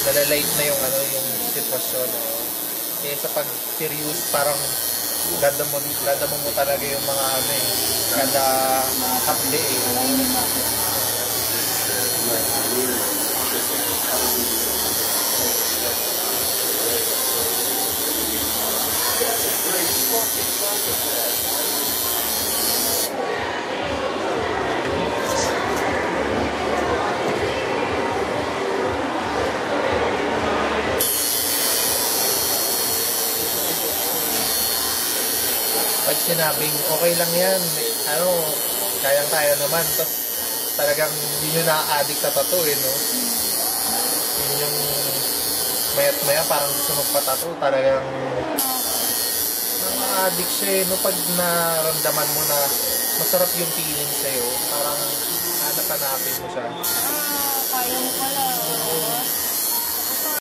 nalalait na yung ano, yung sitwasyon. Kaya sa pag serious, parang ganda mo talaga yung mga ano eh, kada hapde eh. Pag sinabing okay lang yan, ano, kayang-kaya naman, tapos talagang yun yung na-addict sa tattoo eh, no? Yun yung maya't maya parang gusto magpa-tattoo, talagang na-addict siya eh, no? Pag naramdaman mo na masarap yung feeling sa'yo, parang hanap-hanapin mo siya. Kaya mo pala.